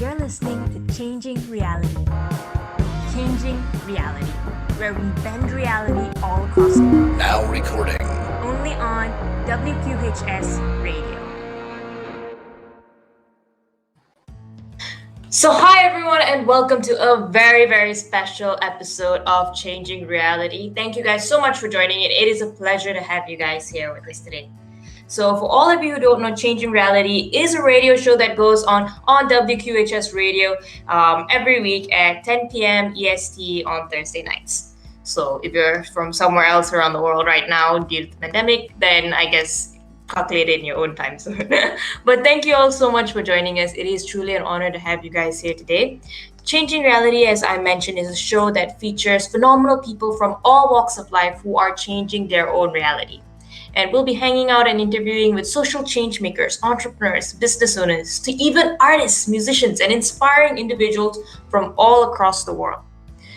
You're listening to Changing Reality. Changing Reality, where we bend reality all across the world. Now recording. Only on WQHS Radio. So hi everyone and welcome to a very, very special episode of Changing Reality. Thank you guys so much for joining it. It is a pleasure to have you guys here with us today. So for all of you who don't know, Changing Reality is a radio show that goes on WQHS Radio every week at 10 p.m. EST on Thursday nights. So if you're from somewhere else around the world right now due to the pandemic, then I guess calculate it in your own time zone. But thank you all so much for joining us. It is truly an honor to have you guys here today. Changing Reality, as I mentioned, is a show that features phenomenal people from all walks of life who are changing their own reality. And we'll be hanging out and interviewing with social change makers, entrepreneurs, business owners, to even artists, musicians, and inspiring individuals from all across the world.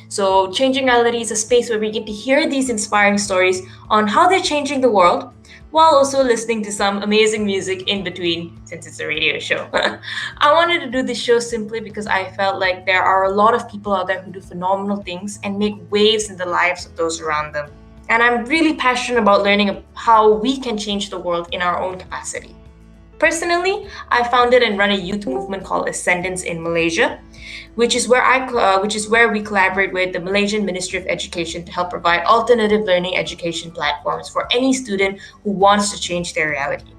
So Changing Reality is a space where we get to hear these inspiring stories on how they're changing the world, while also listening to some amazing music in between, since it's a radio show. I wanted to do this show simply because I felt like there are a lot of people out there who do phenomenal things and make waves in the lives of those around them. And I'm really passionate about learning how we can change the world in our own capacity. Personally, I founded and run a youth movement called Ascendance in Malaysia, which is where we collaborate with the Malaysian Ministry of Education to help provide alternative learning education platforms for any student who wants to change their reality.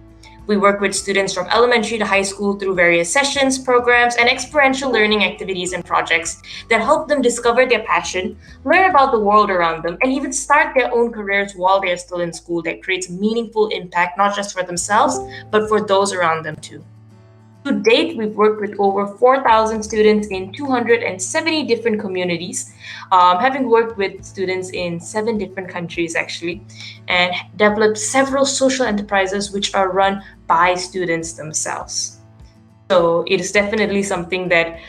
We work with students from elementary to high school through various sessions, programs, and experiential learning activities and projects that help them discover their passion, learn about the world around them, and even start their own careers while they're still in school that creates meaningful impact, not just for themselves, but for those around them too. To date, we've worked with over 4,000 students in 270 different communities, having worked with students in 7 different countries actually, and developed several social enterprises which are run by students themselves. So it is definitely something that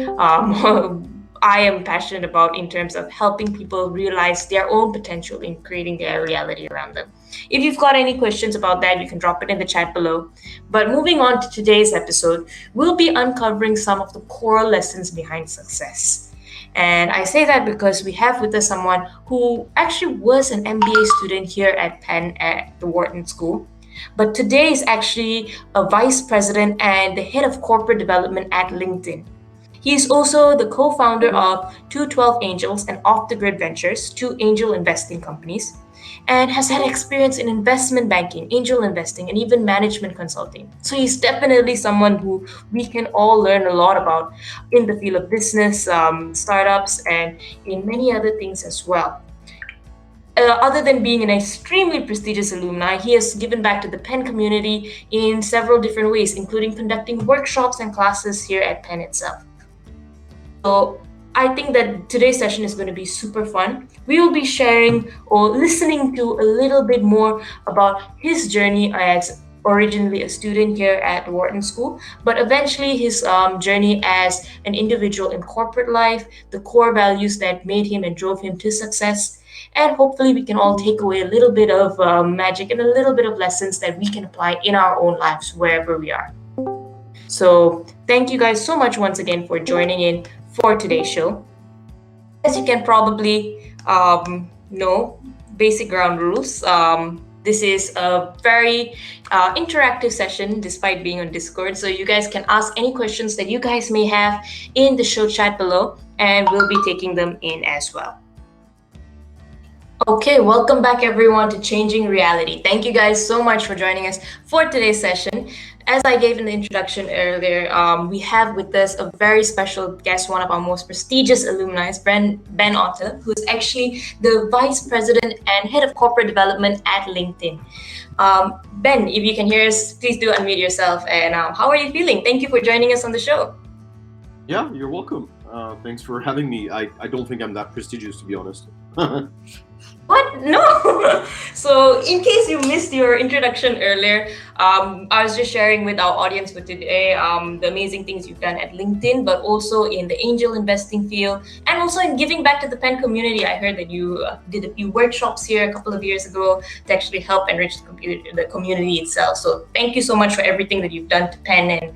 I am passionate about in terms of helping people realize their own potential in creating their reality around them. If you've got any questions about that, you can drop it in the chat below. But moving on to today's episode, we'll be uncovering some of the core lessons behind success. And I say that because we have with us someone who actually was an MBA student here at Penn at the Wharton School. But today is actually a vice president and the head of corporate development at LinkedIn. He is also the co-founder of 212 Angels and Off the Grid Ventures, 2 angel investing companies, and has had experience in investment banking, angel investing, and even management consulting. So he's definitely someone who we can all learn a lot about in the field of business, startups, and in many other things as well. Other than being an extremely prestigious alumni, he has given back to the Penn community in several different ways, including conducting workshops and classes here at Penn itself. So I think that today's session is going to be super fun. We will be sharing or listening to a little bit more about his journey as originally a student here at Wharton School, but eventually his journey as an individual in corporate life, the core values that made him and drove him to success, and hopefully we can all take away a little bit of magic and a little bit of lessons that we can apply in our own lives wherever we are. So thank you guys so much once again for joining in for today's show. As you can probably know, basic ground rules. This is a very interactive session despite being on Discord. So you guys can ask any questions that you guys may have in the show chat below, and we'll be taking them in as well. Okay, welcome back everyone to Changing Reality. Thank you guys so much for joining us for today's session. As I gave in the introduction earlier, we have with us a very special guest, one of our most prestigious alumni, Ben Otter, who's actually the Vice President and Head of Corporate Development at LinkedIn. Ben, if you can hear us, please do unmute yourself. And how are you feeling? Thank you for joining us on the show. Yeah, you're welcome. Thanks for having me. I don't think I'm that prestigious, to be honest. What? No. So, in case you missed your introduction earlier, I was just sharing with our audience for today the amazing things you've done at LinkedIn, but also in the angel investing field, and also in giving back to the Penn community. I heard that you did a few workshops here a couple of years ago to actually help enrich the community itself. So, thank you so much for everything that you've done to Penn and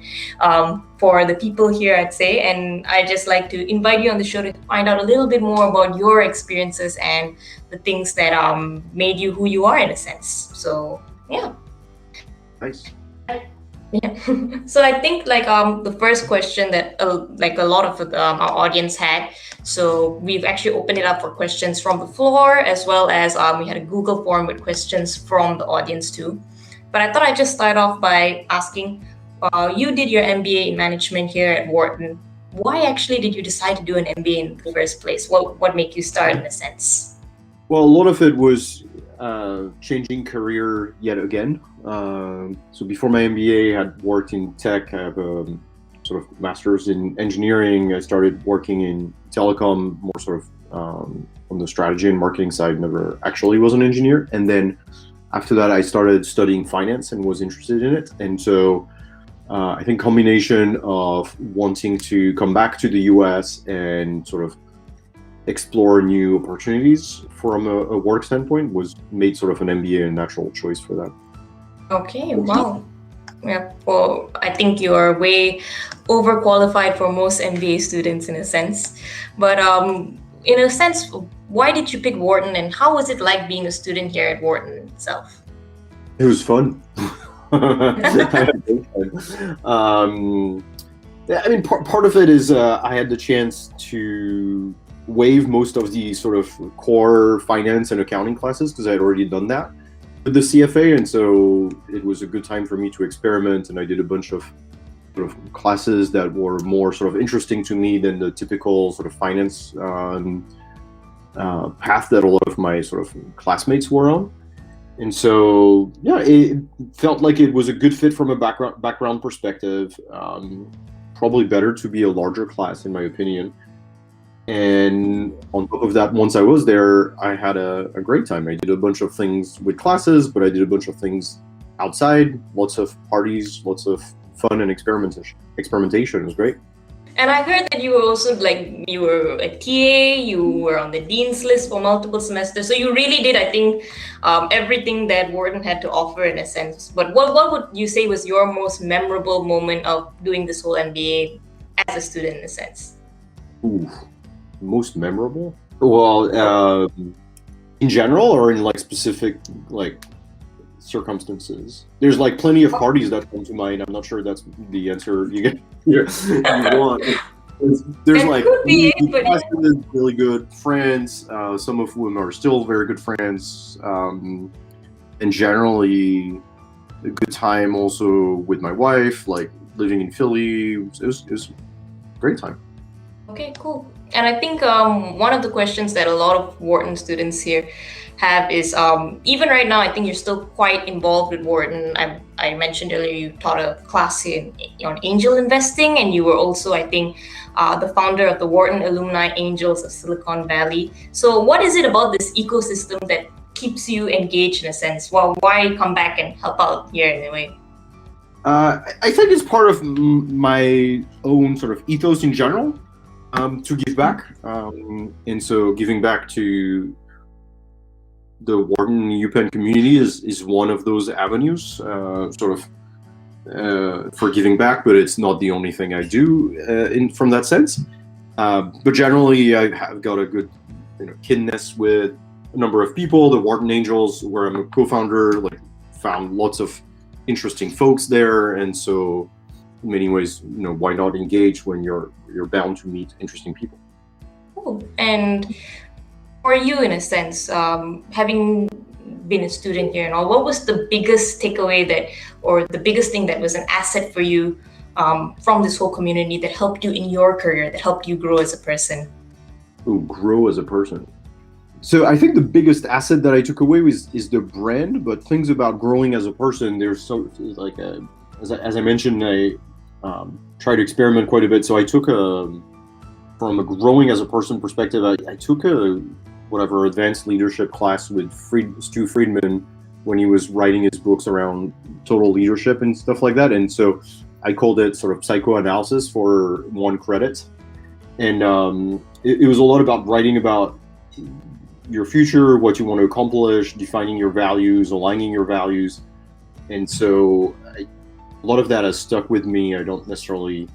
for the people here, I'd say. And I'd just like to invite you on the show to find out a little bit more about your experiences and the things that made you who you are in a sense. So yeah. Nice. Yeah. So I think the first question that like a lot of our audience had. So we've actually opened it up for questions from the floor, as well as we had a Google form with questions from the audience too. But I thought I'd just start off by asking, you did your MBA in management here at Wharton. Why actually did you decide to do an MBA in the first place? What made you start in a sense? Well, a lot of it was changing career yet again. So before my MBA, I had worked in tech. I have a sort of master's in engineering. I started working in telecom, more sort of on the strategy and marketing side. Never actually was an engineer. And then after that, I started studying finance and was interested in it. And so I think combination of wanting to come back to the US and sort of explore new opportunities from a work standpoint was made sort of an MBA a natural choice for that. Okay, wow. Yeah, well, I think you're way overqualified for most MBA students in a sense. But in a sense, why did you pick Wharton and how was it like being a student here at Wharton itself? It was fun. I had great fun. Yeah, I mean, part of it is I had the chance to waive most of the sort of core finance and accounting classes because I had already done that with the CFA, and so it was a good time for me to experiment. And I did a bunch of sort of classes that were more sort of interesting to me than the typical sort of finance path that a lot of my sort of classmates were on. And so, yeah, it felt like it was a good fit from a background perspective. Probably better to be a larger class, in my opinion. And on top of that, once I was there, I had a great time. I did a bunch of things with classes, but I did a bunch of things outside, lots of parties, lots of fun and experimentation. It was great. And I heard that you were also you were a TA, you were on the dean's list for multiple semesters. So you really did, I think, everything that Wharton had to offer in a sense. But what would you say was your most memorable moment of doing this whole MBA as a student in a sense? Ooh. Most memorable? Well, in general or in like specific like circumstances? There's like plenty of parties that come to mind. I'm not sure that's the answer you want. There's like really good friends, some of whom are still very good friends, and generally a good time also with my wife, like living in Philly. It was a great time. Okay, cool. And I think one of the questions that a lot of Wharton students here have is, even right now, I think you're still quite involved with Wharton. I mentioned earlier you taught a class on angel investing, and you were also, I think, the founder of the Wharton Alumni Angels of Silicon Valley. So what is it about this ecosystem that keeps you engaged in a sense? Well, why come back and help out here in a way? I think it's part of my own sort of ethos in general. To give back, and so giving back to the Wharton UPenn community is one of those avenues, sort of for giving back, but it's not the only thing I do from that sense. But generally, I have got a good kinness with a number of people. The Wharton Angels, where I'm a co-founder, found lots of interesting folks there, and so in many ways, why not engage when you're bound to meet interesting people? Cool. And for you, in a sense, having been a student here and all, what was the biggest takeaway or the biggest thing that was an asset for you from this whole community that helped you in your career, that helped you grow as a person? Ooh, grow as a person. So I think the biggest asset that I took away is the brand, but things about growing as a person, there's as I mentioned, I try to experiment quite a bit. So I took from a growing as a person perspective, I took a whatever advanced leadership class with Stu Friedman when he was writing his books around total leadership and stuff like that. And so I called it sort of psychoanalysis for one credit. And it was a lot about writing about your future, what you want to accomplish, defining your values, aligning your values. And so a lot of that has stuck with me. I don't necessarily,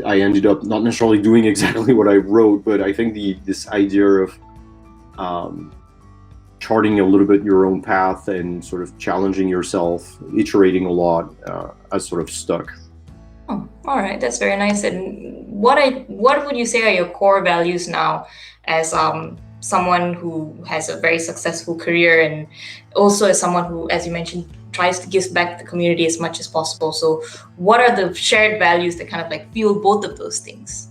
I ended up not necessarily doing exactly what I wrote, but I think this idea of charting a little bit your own path and sort of challenging yourself, iterating a lot, has sort of stuck. Oh, all right, that's very nice. And what would you say are your core values now, as someone who has a very successful career, and also as someone who, as you mentioned, tries to give back to the community as much as possible? So what are the shared values that kind of like fuel both of those things?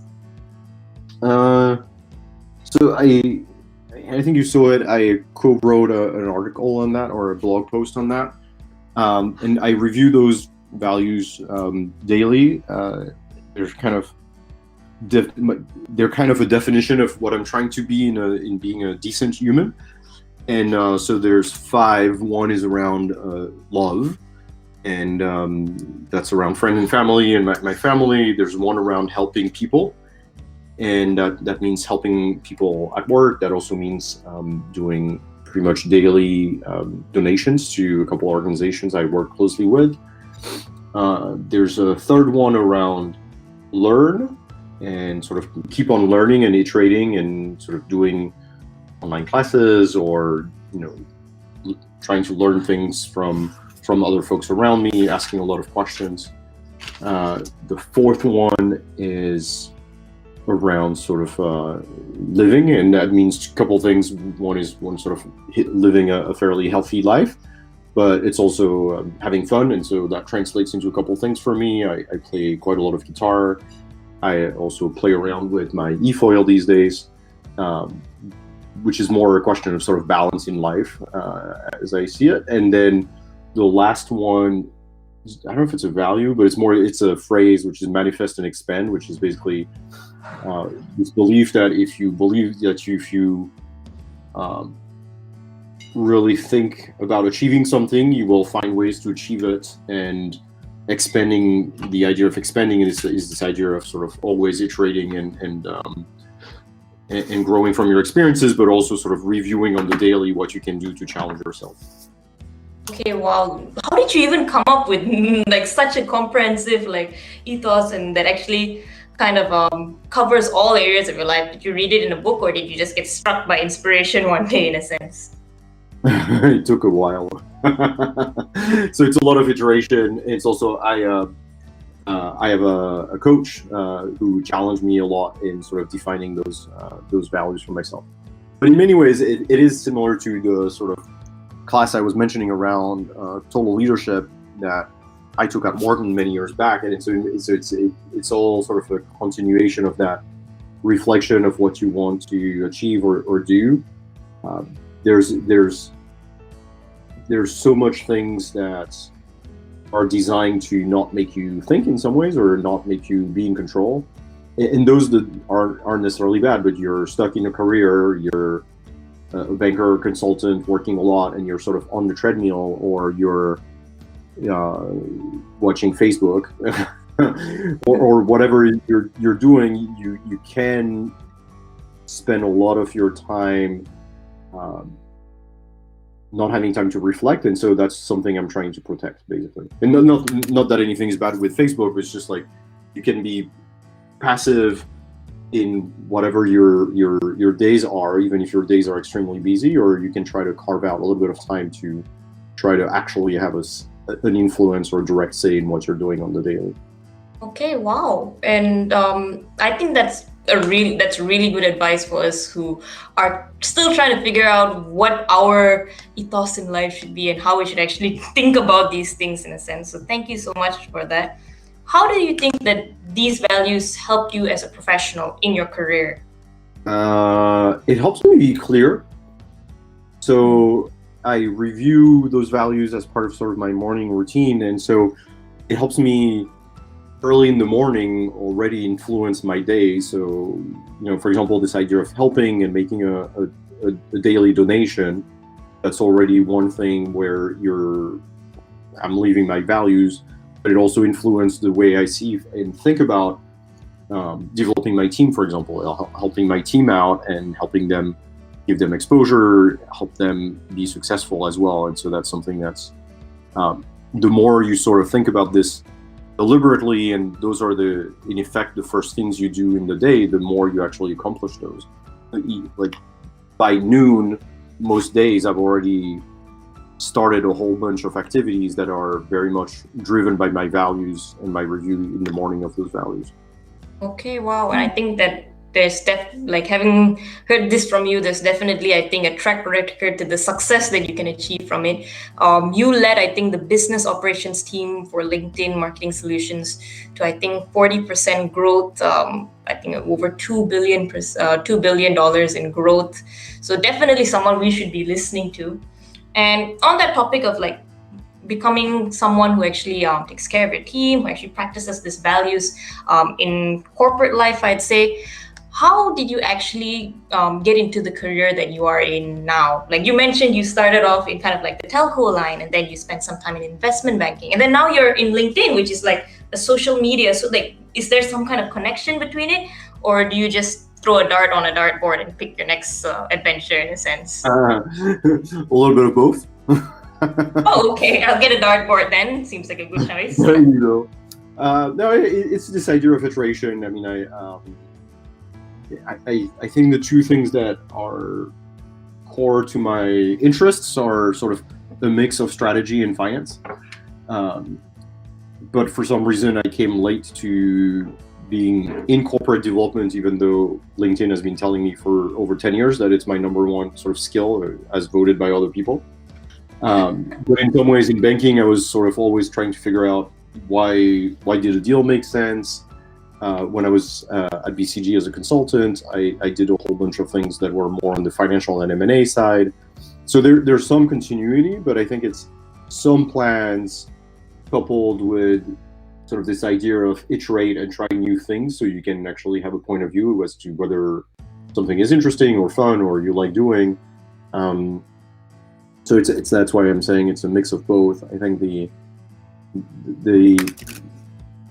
So I think you saw it. I co-wrote an article on that, or a blog post on that, and I review those values daily. They're kind of a definition of what I'm trying to be in being a decent human. And so there's 5. One is around love, and that's around friends and family and my family. There's one around helping people, and that means helping people at work. That also means doing pretty much daily donations to a couple organizations I work closely with. There's a third one around learn, and sort of keep on learning and iterating and sort of doing online classes, or trying to learn things from other folks around me, asking a lot of questions. The fourth one is around sort of living, and that means a couple things. One is sort of living a fairly healthy life, but it's also having fun, and so that translates into a couple things for me. I play quite a lot of guitar. I also play around with my e-foil these days, which is more a question of sort of balance in life, as I see it. And then the last one, I don't know if it's a value, but it's a phrase, which is manifest and expand, which is basically this belief that if you really think about achieving something, you will find ways to achieve it. And expanding, the idea of expanding is this idea of sort of always iterating and growing from your experiences, but also sort of reviewing on the daily what you can do to challenge yourself. Okay, wow. How did you even come up with like such a comprehensive ethos, and that actually kind of covers all areas of your life? Did you read it in a book, or did you just get struck by inspiration one day, in a sense? It took a while. So it's a lot of iteration. It's also I have a coach who challenged me a lot in sort of defining those values for myself. But in many ways, it is similar to the sort of class I was mentioning around total leadership that I took at Wharton many years back, and it's all sort of a continuation of that reflection of what you want to achieve or do. There's so much things that are designed to not make you think in some ways, or not make you be in control. And those that aren't necessarily bad, but you're stuck in a career, you're a banker or consultant working a lot, and you're sort of on the treadmill, or you're watching Facebook or whatever you're doing. You can spend a lot of your time not having time to reflect, and so that's something I'm trying to protect, basically. And not that anything is bad with Facebook, but it's just like you can be passive in whatever your days are, even if your days are extremely busy, or you can try to carve out a little bit of time to try to actually have an influence or direct say in what you're doing on the daily. Okay, wow. And I think that's really good advice for us who are still trying to figure out what our ethos in life should be and how we should actually think about these things, in a sense. So thank you so much for that. How do you think that these values help you as a professional in your career? It helps me be clear. So I review those values as part of sort of my morning routine, and so it helps me early in the morning already influence my day. So, for example, this idea of helping and making a daily donation, that's already one thing where I'm leaving my values, but it also influenced the way I see and think about developing my team, for example, helping my team out and helping them, give them exposure, help them be successful as well. And so that's something that's, the more you sort of think about this deliberately, and those are in effect, the first things you do in the day, the more you actually accomplish those. Like by noon, most days I've already started a whole bunch of activities that are very much driven by my values and my review in the morning of those values. Okay, wow. And I think that there's having heard this from you, there's definitely, I think, a track record to the success that you can achieve from it. You led, I think, the business operations team for LinkedIn Marketing Solutions to, I think, 40% growth. I think over $2 billion in growth. So definitely someone we should be listening to. And on that topic of becoming someone who actually takes care of your team, who actually practices these values in corporate life, I'd say, how did you actually get into the career that you are in now? Like you mentioned, you started off in kind of like the telco line, and then you spent some time in investment banking, and then now you're in LinkedIn, which is like a social media. So is there some kind of connection between it, or do you just throw a dart on a dartboard and pick your next adventure in a sense? A little bit of both. Oh, okay. I'll get a dartboard then. Seems like a good choice. There you go. No, it's this idea of iteration. I mean, I think the two things that are core to my interests are sort of a mix of strategy and finance. But for some reason, I came late to being in corporate development, even though LinkedIn has been telling me for over 10 years that it's my number one sort of skill as voted by other people. But in some ways in banking, I was sort of always trying to figure out why did a deal make sense? When I was at BCG as a consultant, I did a whole bunch of things that were more on the financial and M&A side. So there's some continuity, but I think it's some plans coupled with sort of this idea of iterate and try new things so you can actually have a point of view as to whether something is interesting or fun or you like doing. So that's why I'm saying it's a mix of both. I think the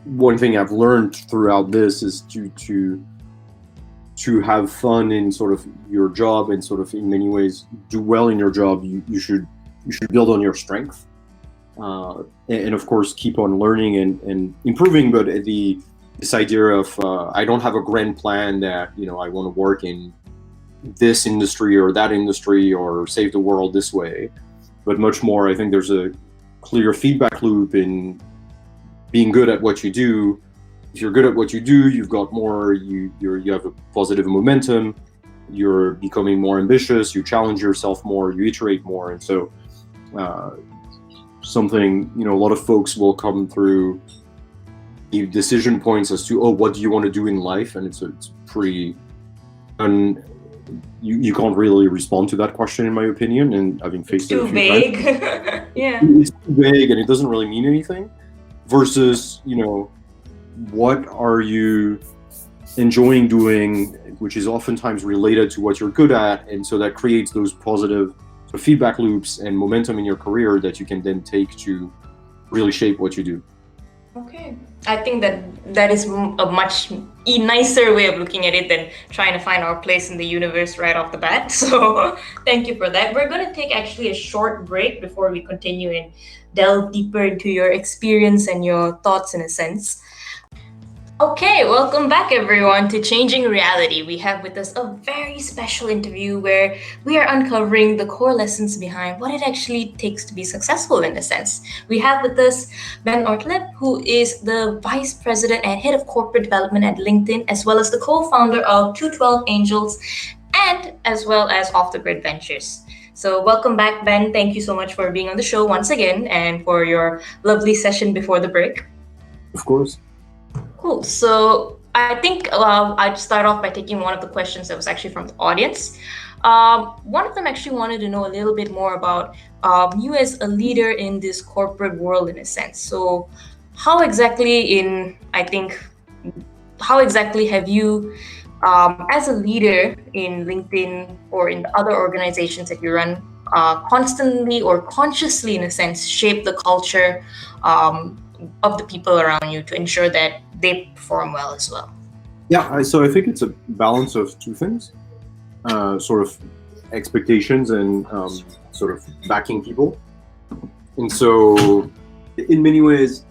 one thing I've learned throughout this is to have fun in sort of your job and sort of in many ways do well in your job. You should build on your strength, and of course keep on learning and improving. But this idea of I don't have a grand plan that I want to work in this industry or that industry or save the world this way, but much more I think there's a clear feedback loop in being good at what you do. If you're good at what you do, you've got more, you have a positive momentum, you're becoming more ambitious, you challenge yourself more, you iterate more. And so something, a lot of folks will come through decision points as to, what do you want to do in life? And it's pretty, you can't really respond to that question in my opinion. And having faced it a few vague. times, Yeah. It's too vague and it doesn't really mean anything. Versus, what are you enjoying doing, which is oftentimes related to what you're good at, and so that creates those positive sort of feedback loops and momentum in your career that you can then take to really shape what you do. Okay, I think that is a much nicer way of looking at it than trying to find our place in the universe right off the bat. So thank you for that. We're going to take actually a short break before we continue and delve deeper into your experience and your thoughts in a sense. Okay, welcome back everyone to Changing Reality. We have with us a very special interview where we are uncovering the core lessons behind what it actually takes to be successful in a sense. We have with us Ben Orthlieb, who is the Vice President and Head of Corporate Development at LinkedIn, as well as the co-founder of 212 Angels, and as well as Off the Grid Ventures. So welcome back, Ben. Thank you so much for being on the show once again and for your lovely session before the break. Of course. Cool. So I think I'd start off by taking one of the questions that was actually from the audience. One of them actually wanted to know a little bit more about you as a leader in this corporate world in a sense. So how exactly how exactly have you, as a leader in LinkedIn or in the other organizations that you run, constantly or consciously, in a sense, shape the culture of the people around you to ensure that they perform well as well? Yeah, so I think it's a balance of two things, sort of expectations and sort of backing people. And so in many ways,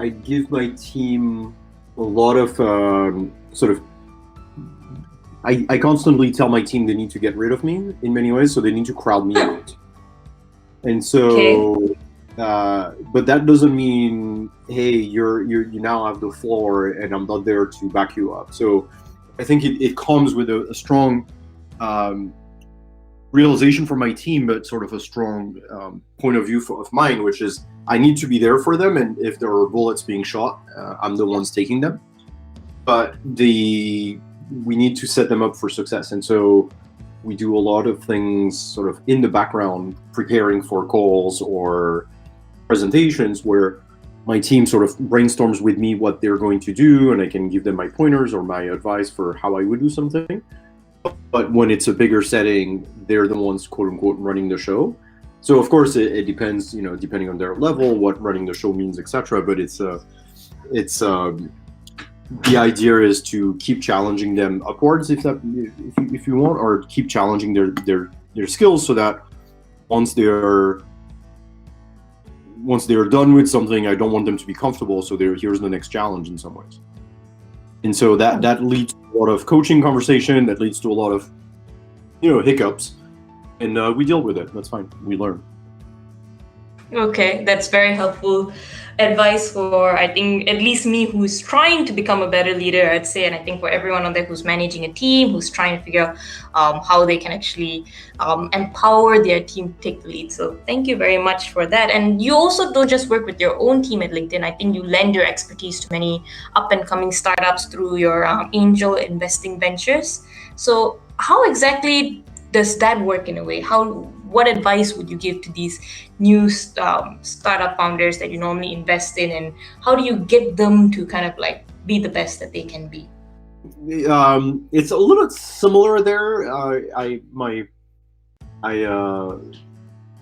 I give my team a lot of I constantly tell my team they need to get rid of me in many ways, so they need to crowd me out. And so, but that doesn't mean, hey, you now have the floor and I'm not there to back you up. So I think it comes with a strong realization for my team, but sort of a strong point of view of mine, which is I need to be there for them, and if there are bullets being shot, I'm the ones taking them. But we need to set them up for success, and so we do a lot of things sort of in the background, preparing for calls or presentations where my team sort of brainstorms with me what they're going to do, and I can give them my pointers or my advice for how I would do something. But when it's a bigger setting, they're the ones, quote unquote, running the show. So of course it depends, depending on their level, what running the show means, etc. But it's the idea is to keep challenging them upwards, if you want, or keep challenging their skills, so that once they're done with something, I don't want them to be comfortable. So here's the next challenge in some ways. And so that leads to a lot of coaching conversation, that leads to a lot of, hiccups, and we deal with it. That's fine. We learn. Okay, that's very helpful advice for, I think, at least me, who's trying to become a better leader, I'd say, and I think for everyone on there who's managing a team, who's trying to figure out how they can actually empower their team to take the lead. So thank you very much for that. And you also don't just work with your own team at LinkedIn. I think you lend your expertise to many up-and-coming startups through your angel investing ventures. So how exactly does that work in a way? What advice would you give to these new startup founders that you normally invest in, and how do you get them to kind of like be the best that they can be? It's a little similar there. I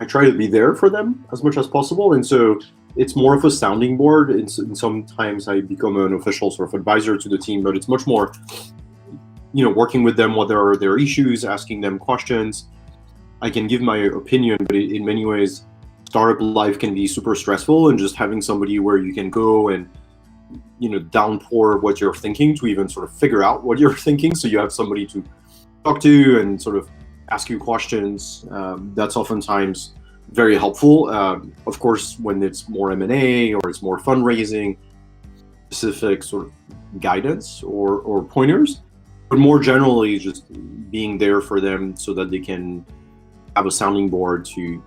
try to be there for them as much as possible, and so it's more of a sounding board. And sometimes I become an official sort of advisor to the team, but it's much more, working with them, what are their issues, asking them questions. I can give my opinion, but in many ways, startup life can be super stressful, and just having somebody where you can go and, downpour what you're thinking to even sort of figure out what you're thinking. So you have somebody to talk to and sort of ask you questions. That's oftentimes very helpful. Of course, when it's more M&A or it's more fundraising, specific sort of guidance or pointers, but more generally, just being there for them so that they can have a sounding board to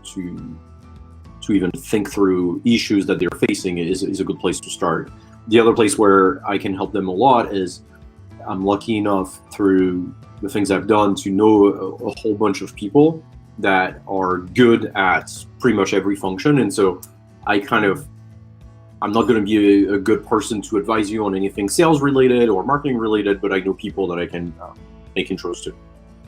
even think through issues that they're facing is a good place to start. The other place where I can help them a lot is I'm lucky enough through the things I've done to know a whole bunch of people that are good at pretty much every function. And so I'm not going to be a good person to advise you on anything sales related or marketing related, but I know people that I can make intros to.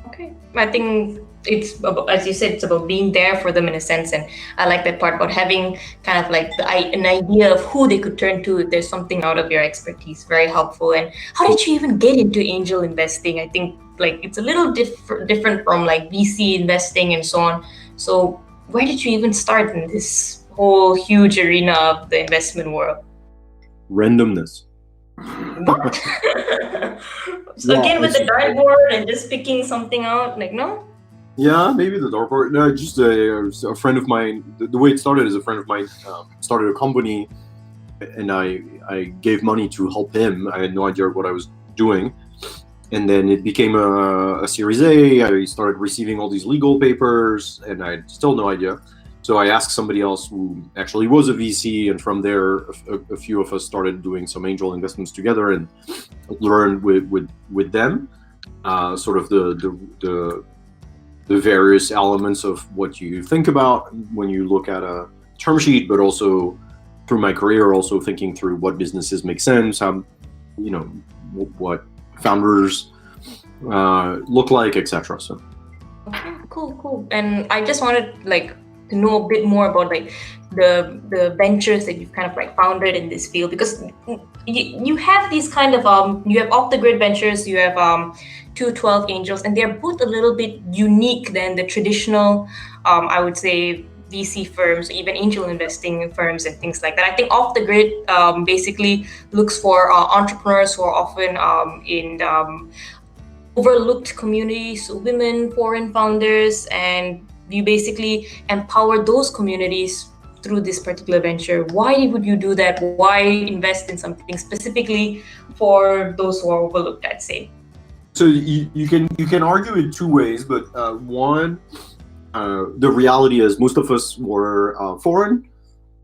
Okay, I think it's about, as you said, it's about being there for them in a sense, and I like that part about having kind of like an idea of who they could turn to if there's something out of your expertise. Very helpful. And how did you even get into angel investing? I think like it's a little different from like VC investing and so on. So where did you even start in this whole huge arena of the investment world? Randomness. So again, with the dartboard and just picking something out, like, no? Yeah, maybe the dartboard. No, just a friend of mine. The way it started is a friend of mine started a company, and I gave money to help him. I had no idea what I was doing, and then it became a Series A. I started receiving all these legal papers, and I had still no idea. So I asked somebody else who actually was a VC, and from there, a few of us started doing some angel investments together and learned with them, sort of the various elements of what you think about when you look at a term sheet, but also through my career, also thinking through what businesses make sense, how, what founders look like, etc. So. Okay, cool. And I just wanted to know a bit more about the ventures that you've kind of founded in this field, because you have these kind of you have off the grid ventures, you have 212 Angels, and they're both a little bit unique than the traditional I would say VC firms, even angel investing firms and things like that. I think off the grid basically looks for entrepreneurs who are often in overlooked communities, so women, foreign founders, and you basically empower those communities through this particular venture. Why would you do that? Why invest in something specifically for those who are overlooked, I'd say? So you can argue in two ways, but one, the reality is most of us were foreign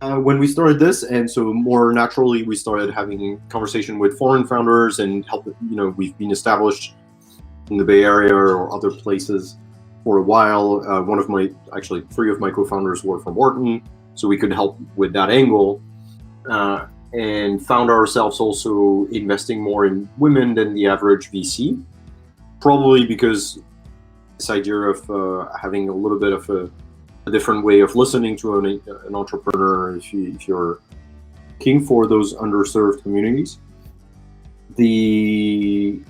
when we started this, and so more naturally we started having conversation with foreign founders and help. We've been established in the Bay Area or other places for a while. Three of my co-founders were from Wharton, so we could help with that angle, and found ourselves also investing more in women than the average VC, probably because this idea of having a little bit of a different way of listening to an entrepreneur if you're looking for those underserved communities. The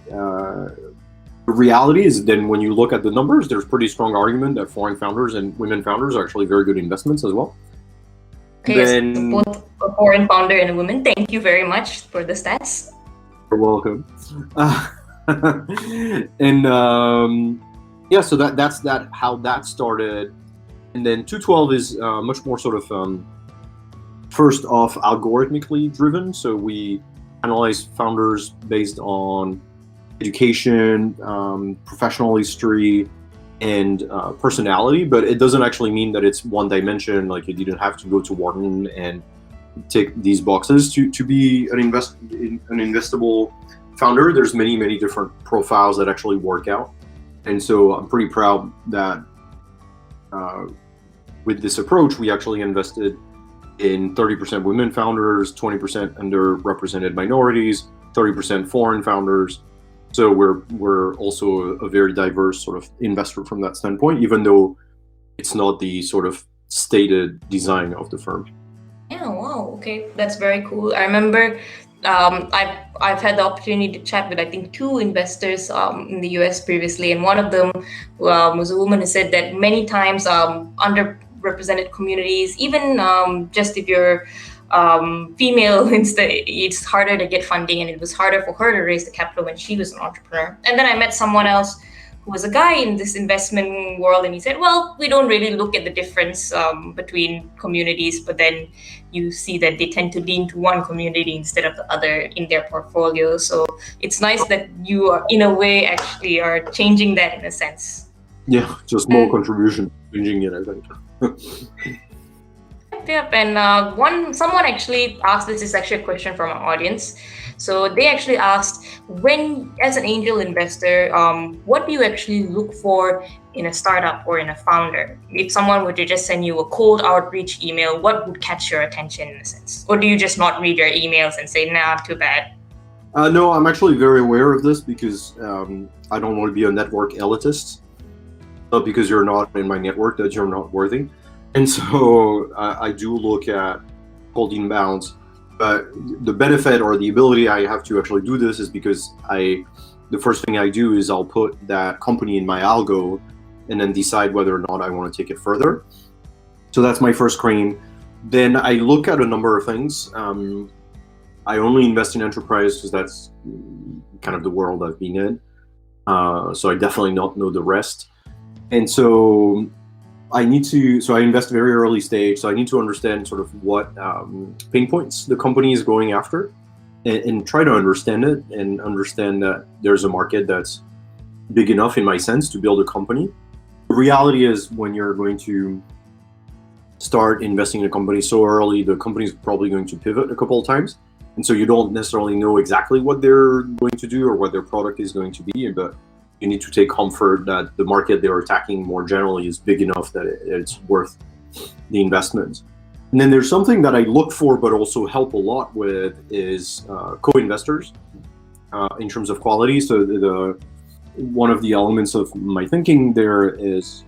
reality is then when you look at the numbers, there's pretty strong argument that foreign founders and women founders are actually very good investments as well. Okay, then, both a foreign founder and a woman. Thank you very much for the stats. You're welcome. And so that's how that started. And then 212 is much more sort of first off algorithmically driven. So we analyze founders based on education, professional history, and personality, but it doesn't actually mean that it's one dimension. Like you didn't have to go to Wharton and tick these boxes to be an investable founder. There's many different profiles that actually work out, and so I'm pretty proud that with this approach, we actually invested in 30% women founders, 20% underrepresented minorities, 30% foreign founders. So we're also a very diverse sort of investor from that standpoint, even though it's not the sort of stated design of the firm. Yeah, wow, okay, that's very cool. I remember I've had the opportunity to chat with I think two investors in the US previously, and one of them was a woman who said that many times underrepresented communities, even just if you're female, it's harder to get funding, and it was harder for her to raise the capital when she was an entrepreneur. And then I met someone else who was a guy in this investment world, and he said, well, we don't really look at the difference between communities, but then you see that they tend to lean to one community instead of the other in their portfolio. So it's nice that you are, in a way, actually are changing that in a sense. Yeah, just more contribution, changing it, I think. Yep, and someone actually asked, this is actually a question from our audience. So they actually asked, when, as an angel investor, what do you actually look for in a startup or in a founder? If someone were to just send you a cold outreach email, what would catch your attention in a sense? Or do you just not read your emails and say, nah, too bad? No, I'm actually very aware of this because I don't want to be a network elitist. Not because you're not in my network that you're not worthy. And so I do look at cold inbounds, but the benefit or the ability I have to actually do this is because the first thing I do is I'll put that company in my algo and then decide whether or not I want to take it further. So that's my first screen. Then I look at a number of things. I only invest in enterprise because that's kind of the world I've been in. So I definitely not know the rest. And so I invest very early stage, so I need to understand sort of what pain points the company is going after and try to understand it and understand that there's a market that's big enough, in my sense, to build a company. The reality is when you're going to start investing in a company so early, the company is probably going to pivot a couple of times. And so you don't necessarily know exactly what they're going to do or what their product is going to be, but you need to take comfort that the market they're attacking more generally is big enough that it's worth the investment. And then there's something that I look for, but also help a lot with is co-investors in terms of quality. So one of the elements of my thinking there is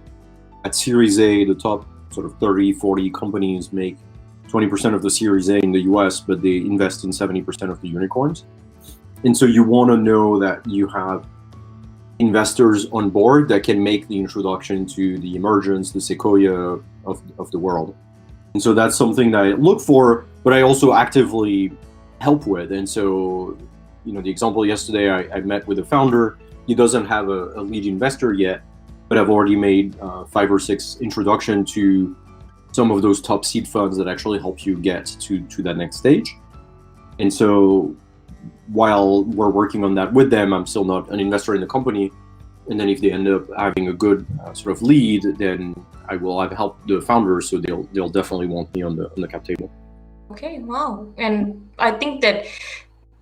at Series A, the top sort of 30, 40 companies make 20% of the Series A in the US, but they invest in 70% of the unicorns. And so you want to know that you have investors on board that can make the introduction to the Emergence, the Sequoia of the world. And so that's something that I look for, but I also actively help with. And so, the example yesterday, I met with a founder. He doesn't have a lead investor yet, but I've already made 5 or 6 introduction to some of those top seed funds that actually help you get to that next stage. And so while we're working on that with them, I'm still not an investor in the company. And then if they end up having a good sort of lead, then I will have helped the founders, so they'll definitely want me on the cap table. Okay, wow. And I think that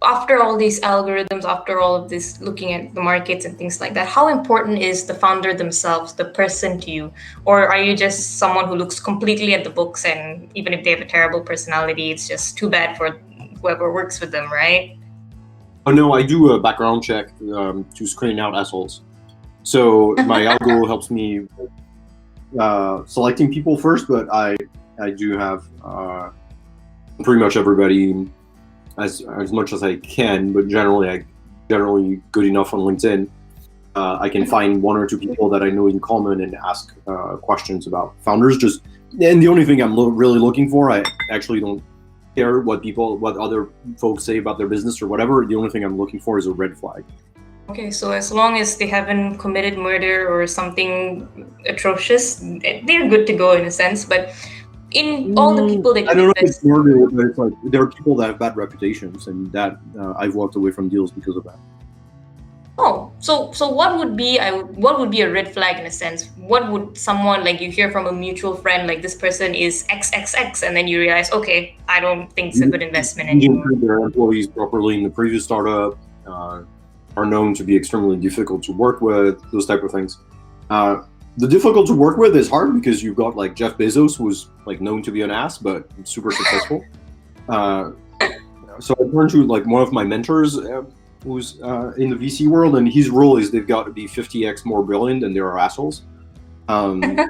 after all these algorithms, after all of this looking at the markets and things like that, how important is the founder themselves, the person to you? Or are you just someone who looks completely at the books, and even if they have a terrible personality, it's just too bad for whoever works with them, right? Oh no, I do a background check to screen out assholes. So my algo helps me selecting people first, but I do have pretty much everybody as much as I can, but generally good enough on LinkedIn. I can find 1 or 2 people that I know in common and ask questions about founders. And the only thing I'm really looking for, I actually don't care what other folks say about their business or whatever. The only thing I'm looking for is a red flag. Okay, so as long as they haven't committed murder or something atrocious, they're good to go in a sense. But in all the people that I don't know if it's murder, but it's like there are people that have bad reputations, and that I've walked away from deals because of that. Oh, so what would be a red flag in a sense? What would someone, like, you hear from a mutual friend, like, this person is XXX, and then you realize, okay, I don't think it's a good investment anymore. Their employees properly in the previous startup, are known to be extremely difficult to work with, those type of things. The difficult to work with is hard because you've got like Jeff Bezos, who's like known to be an ass, but super successful. So I turned to like one of my mentors who's in the VC world, and his rule is they've got to be 50x more brilliant than there are assholes. And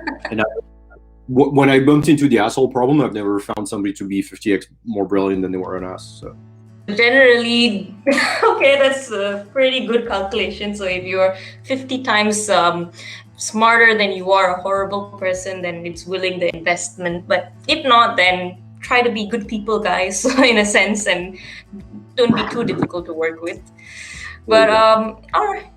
when I bumped into the asshole problem, I've never found somebody to be 50x more brilliant than they were an ass. So. Generally, okay, that's a pretty good calculation. So if you're 50 times smarter than you are a horrible person, then it's willing the investment. But if not, then try to be good people, guys, in a sense, and don't be too difficult to work with. But all right.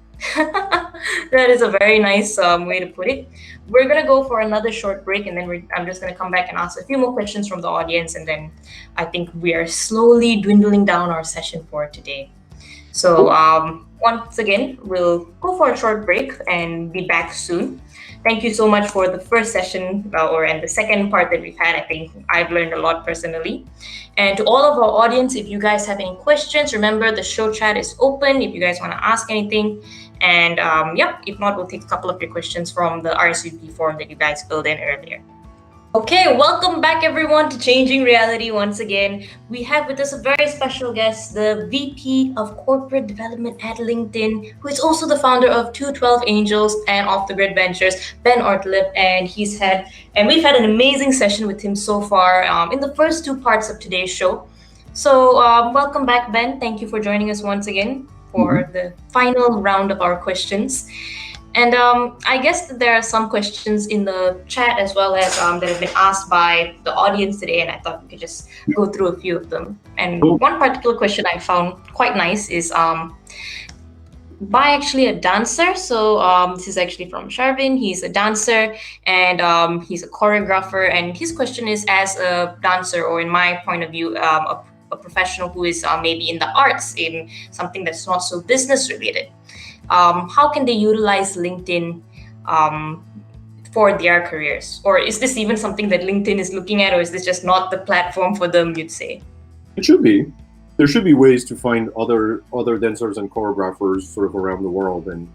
That is a very nice way to put it. We're going to go for another short break, and then I'm just going to come back and ask a few more questions from the audience, and then I think we are slowly dwindling down our session for today. So once again, we'll go for a short break and be back soon. Thank you so much for the first session and the second part that we've had. I think I've learned a lot personally. And to all of our audience, if you guys have any questions, remember the show chat is open if you guys want to ask anything. And if not, we'll take a couple of your questions from the RSVP form that you guys filled in earlier. Okay, welcome back everyone to Changing Reality once again. We have with us a very special guest, the VP of Corporate Development at LinkedIn, who is also the founder of 212 Angels and Off the Grid Ventures, Ben Orthlieb, and we've had an amazing session with him so far in the first 2 parts of today's show. So welcome back, Ben. Thank you for joining us once again for the final round of our questions. And I guess that there are some questions in the chat as well as that have been asked by the audience today, and I thought we could just go through a few of them. And one particular question I found quite nice is by actually a dancer. So this is actually from Sharvin. He's a dancer and he's a choreographer. And his question is, as a dancer, or in my point of view, a professional who is maybe in the arts, in something that's not so business related, how can they utilize LinkedIn for their careers? Or is this even something that LinkedIn is looking at, or is this just not the platform for them, you'd say? It should be. There should be ways to find other dancers and choreographers sort of around the world and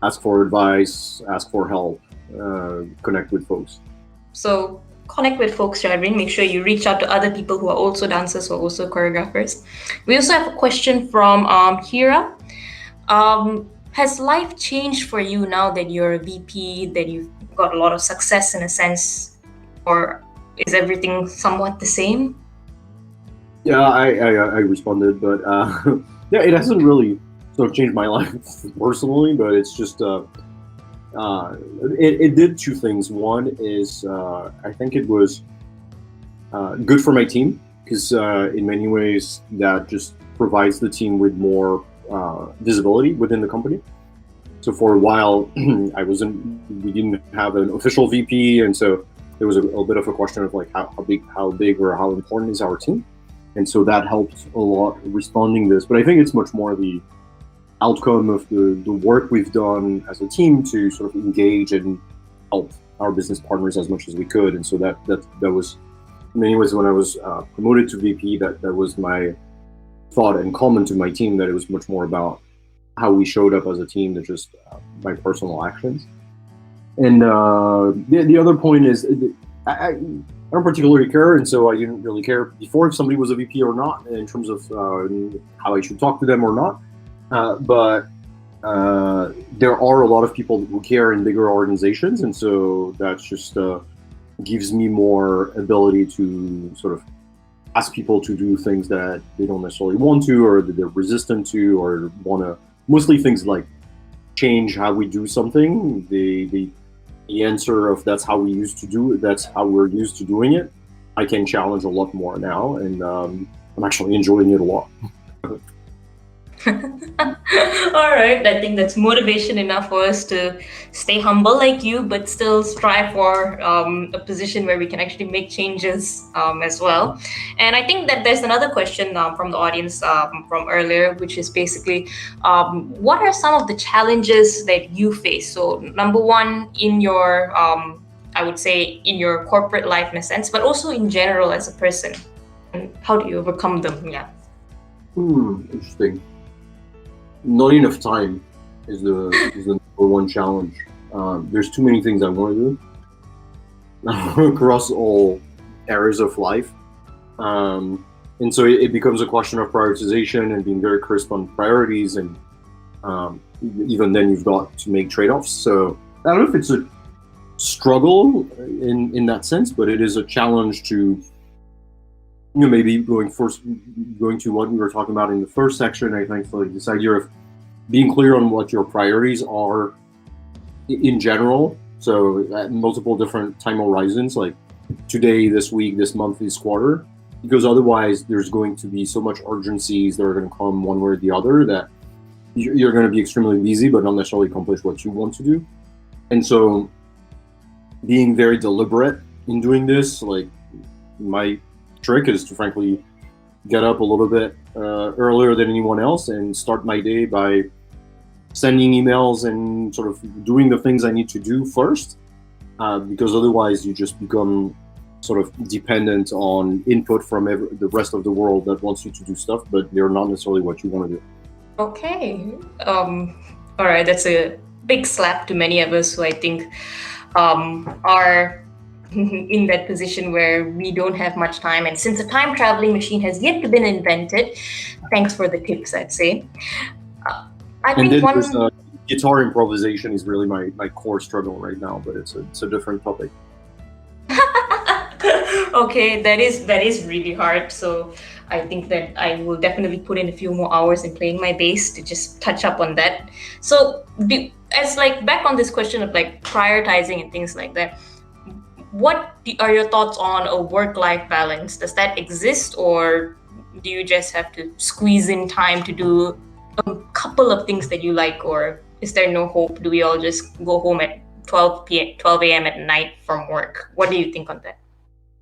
ask for advice, ask for help, connect with folks. So connect with folks shadowing, make sure you reach out to other people who are also dancers or also choreographers. We also have a question from Hira. Has life changed for you now that you're a VP, that you've got a lot of success in a sense, or is everything somewhat the same? Yeah, I responded, but yeah, it hasn't really sort of changed my life personally, but it's just it did two things. One is I think it was good for my team because in many ways that just provides the team with more visibility within the company. So for a while, we didn't have an official VP, and so there was a bit of a question of like how big or how important is our team, and so that helped a lot responding this. But I think it's much more the outcome of the work we've done as a team to sort of engage and help our business partners as much as we could, and so that was in many ways when I was promoted to VP, that was my thought and comment to my team, that it was much more about how we showed up as a team than just my personal actions. And the other point is I don't particularly care, and so I didn't really care before if somebody was a VP or not in terms of how I should talk to them or not. But there are a lot of people who care in bigger organizations, and so that's just gives me more ability to sort of ask people to do things that they don't necessarily want to, or that they're resistant to, or want to. Mostly things like change how we do something. The answer of that's how we used to do it, that's how we're used to doing it, I can challenge a lot more now, and I'm actually enjoying it a lot. All right, I think that's motivation enough for us to stay humble like you, but still strive for a position where we can actually make changes as well. And I think that there's another question from the audience from earlier, which is basically, what are some of the challenges that you face? So number one, in your, I would say, in your corporate life in a sense, but also in general as a person, and how do you overcome them? Yeah. Interesting. Not enough time is the number one challenge. There's too many things I want to do across all areas of life, and so it becomes a question of prioritization and being very crisp on priorities, and even then you've got to make trade-offs. So I don't know if it's a struggle in that sense, but it is a challenge to, maybe going to what we were talking about in the first section. I think like this idea of being clear on what your priorities are in general. So at multiple different time horizons, like today, this week, this month, this quarter, because otherwise there's going to be so much urgencies that are going to come one way or the other that you're going to be extremely busy, but not necessarily accomplish what you want to do. And so being very deliberate in doing this, like my trick is to frankly get up a little bit earlier than anyone else and start my day by sending emails and sort of doing the things I need to do first, because otherwise you just become sort of dependent on input from the rest of the world that wants you to do stuff, but they're not necessarily what you want to do. Okay. All right. That's a big slap to many of us who I think are in that position where we don't have much time, and since a time traveling machine has yet to been invented, thanks for the tips, I'd say. I think then guitar improvisation is really my core struggle right now, but it's a different topic. Okay, that is really hard. So I think that I will definitely put in a few more hours in playing my bass to just touch up on that. So as like back on this question of like prioritizing and things like that, what are your thoughts on a work-life balance? Does that exist, or do you just have to squeeze in time to do a couple of things that you like, or is there no hope? Do we all just go home at 12 a.m. at night from work? What do you think on that?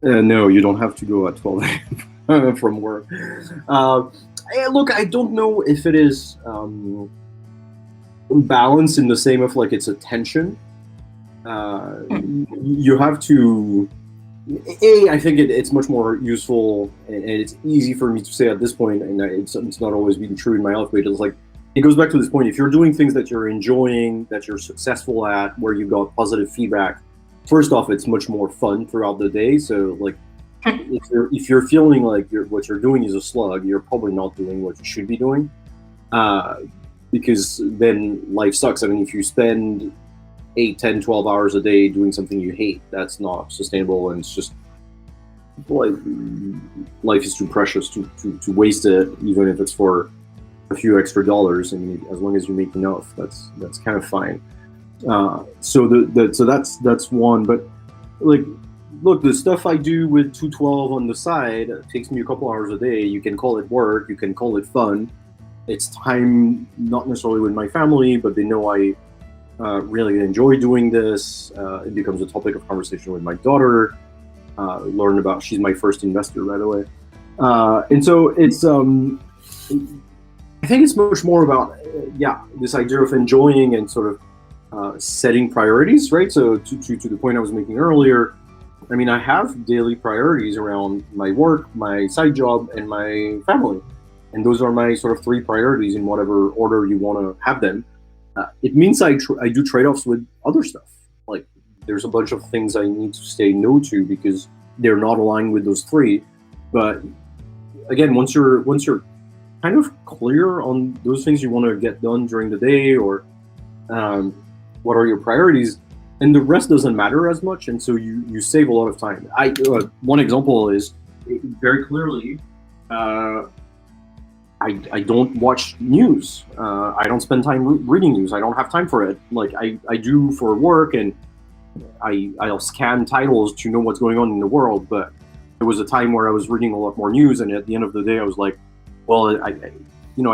No, you don't have to go at 12 a.m. from work. Look, I don't know if it is balance in the same of like it's a tension. You have to. I think it's much more useful, and it's easy for me to say at this point, and it's not always been true in my life. But it's like it goes back to this point: if you're doing things that you're enjoying, that you're successful at, where you got positive feedback, first off, it's much more fun throughout the day. So like, if you're feeling like what you're doing is a slug, you're probably not doing what you should be doing, because then life sucks. I mean, if you spend 8, 10, 12 hours a day doing something you hate, that's not sustainable, and it's just like life is too precious to waste it, even if it's for a few extra dollars. I mean, as long as you make enough, that's kind of fine. So that's one. But like, look, the stuff I do with 212 on the side takes me a couple hours a day. You can call it work, you can call it fun. It's time not necessarily with my family, but they know I really enjoy doing this. It becomes a topic of conversation with my daughter. Learn about, she's my first investor, by the way. And so it's, I think it's much more about, this idea of enjoying and sort of setting priorities, right? So to the point I was making earlier, I mean, I have daily priorities around my work, my side job, and my family. And those are my sort of 3 priorities in whatever order you want to have them. It means I do trade-offs with other stuff. Like, there's a bunch of things I need to say no to because they're not aligned with those 3. But again, once you're kind of clear on those things you want to get done during the day, or what are your priorities, and the rest doesn't matter as much, and so you save a lot of time. One example is very clearly, I don't watch news. I don't spend time reading news. I don't have time for it. Like I do for work, and I'll scan titles to know what's going on in the world. But there was a time where I was reading a lot more news, and at the end of the day, I was like, well, I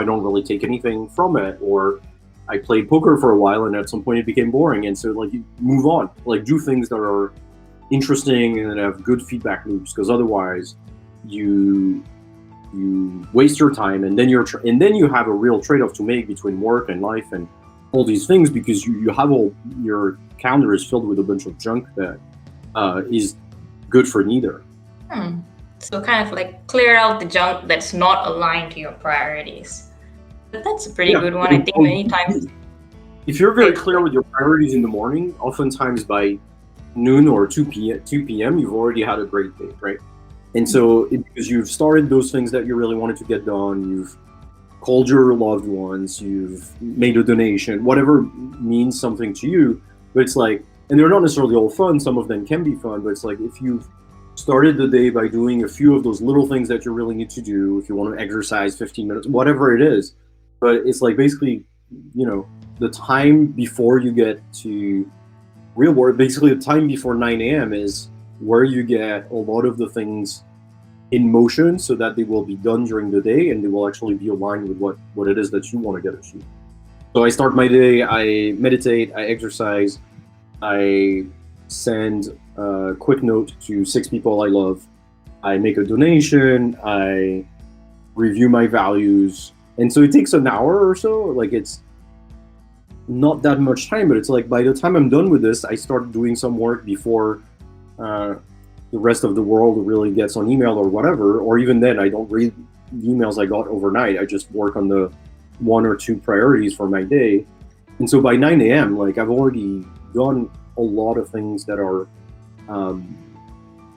don't really take anything from it. Or I played poker for a while, and at some point it became boring. And so, like, you move on. Like, do things that are interesting and that have good feedback loops, because otherwise, you waste your time, and then you have a real trade-off to make between work and life and all these things, because you have your calendar is filled with a bunch of junk that is good for neither. So kind of like clear out the junk that's not aligned to your priorities. But that's a pretty good one. I think many times, if you're very clear with your priorities in the morning, oftentimes by noon or 2 p.m. you've already had a great day, right? And so, because you've started those things that you really wanted to get done, you've called your loved ones, you've made a donation, whatever means something to you. But it's like, and they're not necessarily all fun, some of them can be fun, but it's like, if you've started the day by doing a few of those little things that you really need to do, if you want to exercise 15 minutes, whatever it is, but it's like basically, the time before you get to real work, basically the time before 9 a.m. is where you get a lot of the things in motion so that they will be done during the day and they will actually be aligned with what it is that you want to get achieved. So I start my day, I meditate, I exercise, I send a quick note to 6 people I love, I make a donation, I review my values. And so it takes an hour or so. Like, it's not that much time, but it's like by the time I'm done with this, I start doing some work before the rest of the world really gets on email or whatever. Or even then, I don't read the emails I got overnight. I just work on the 1 or 2 priorities for my day. And so by 9 a.m., like, I've already done a lot of things that are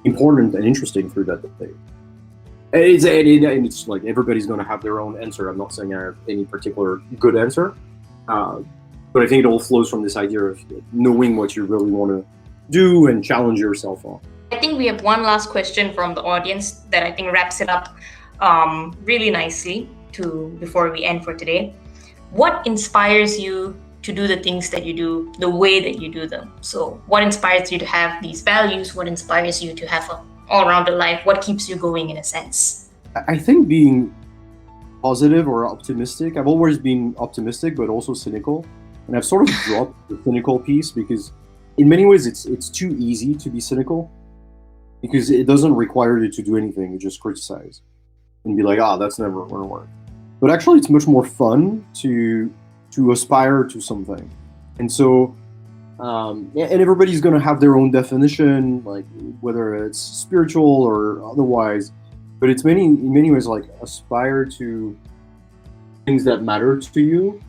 important and interesting through that day. And it's like everybody's going to have their own answer. I'm not saying I have any particular good answer, but I think it all flows from this idea of knowing what you really want to do and challenge yourself on. I think we have one last question from the audience that I think wraps it up really nicely before we end for today. What inspires you to do the things that you do the way that you do them? So what inspires you to have these values? What inspires you to have an all-rounded life? What keeps you going in a sense? I think being positive or optimistic. I've always been optimistic, but also cynical. And I've sort of dropped the cynical piece because in many ways it's too easy to be cynical because it doesn't require you to do anything. You just criticize and be like, that's never going to work. But actually it's much more fun to aspire to something. And so, and everybody's going to have their own definition, like whether it's spiritual or otherwise, but it's in many ways like aspire to things that matter to you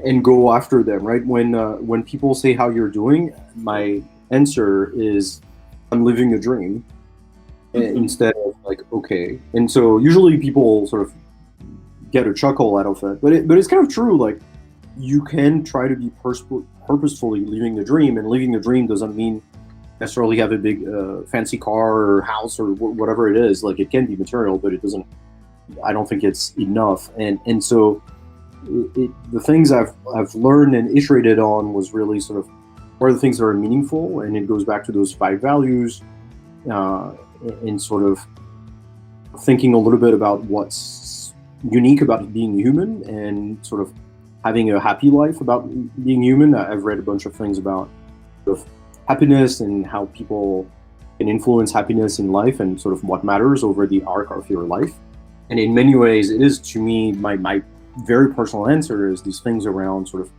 and go after them, right? When people say how you're doing, my answer is I'm living a dream instead of like okay. And so usually people sort of get a chuckle out of it, but it's kind of true. Like you can try to be purposefully living the dream, and living the dream doesn't mean necessarily have a big fancy car or house or whatever it is. Like it can be material, but it doesn't. I don't think it's enough. And so the things I've learned and iterated on was really sort of what are the things that are meaningful, and it goes back to those 5 values, and sort of thinking a little bit about what's unique about being human and sort of having a happy life about being human. I've read a bunch of things about sort of happiness and how people can influence happiness in life and sort of what matters over the arc of your life. And in many ways, it is to me, my very personal answer is these things around sort of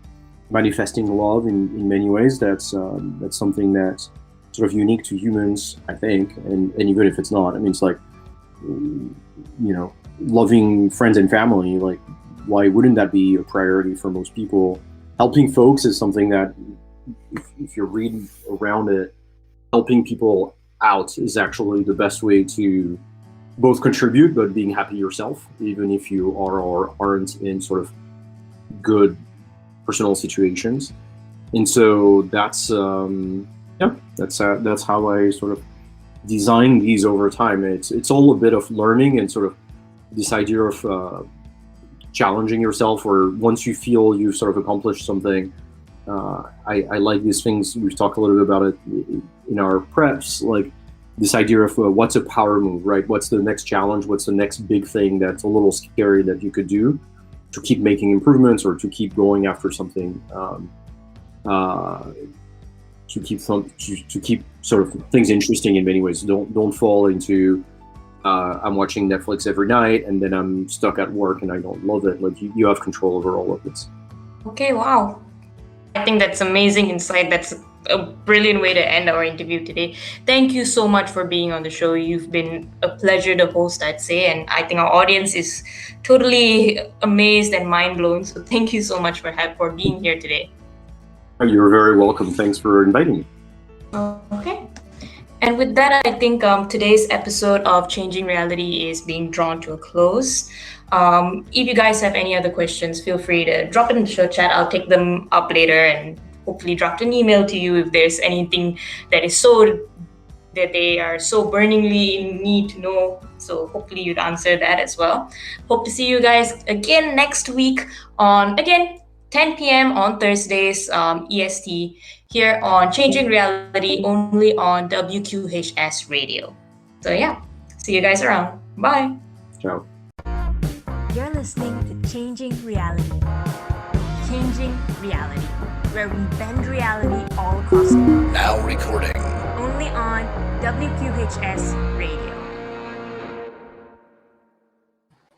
manifesting love in many ways. That's something that's sort of unique to humans, I think. And even if it's not, I mean, it's like, loving friends and family, like, why wouldn't that be a priority for most people? Helping folks is something that, if you're reading around it, helping people out is actually the best way to both contribute, but being happy yourself, even if you are or aren't in sort of good personal situations. And so that's how I sort of design these over time. It's all a bit of learning and sort of this idea of challenging yourself, or once you feel you've sort of accomplished something. I like these things. We've talked a little bit about it in our preps, like this idea of what's a power move, right? What's the next challenge? What's the next big thing that's a little scary that you could do to keep making improvements or to keep going after something, to keep sort of things interesting in many ways. Don't fall into I'm watching Netflix every night and then I'm stuck at work and I don't love it. Like you have control over all of this. Okay, wow. I think that's amazing insight. That's a brilliant way to end our interview today. Thank you so much for being on the show. You've been a pleasure to host, I'd say, and I think our audience is totally amazed and mind blown. So thank you so much for being here today. You're very welcome. Thanks for inviting me. Okay. And with that, I think today's episode of Changing Reality is being drawn to a close. If you guys have any other questions, feel free to drop it in the show chat. I'll take them up later and hopefully drop an email to you if there's anything that they are so burningly in need to know. So hopefully you'd answer that as well. Hope to see you guys again next week on, 10 p.m. on Thursdays, EST, here on Changing Reality, only on WQHS Radio. So yeah, see you guys around. Bye. Ciao. You're listening to Changing Reality. Changing Reality, where we bend reality all across the world. Now recording. Only on WQHS Radio.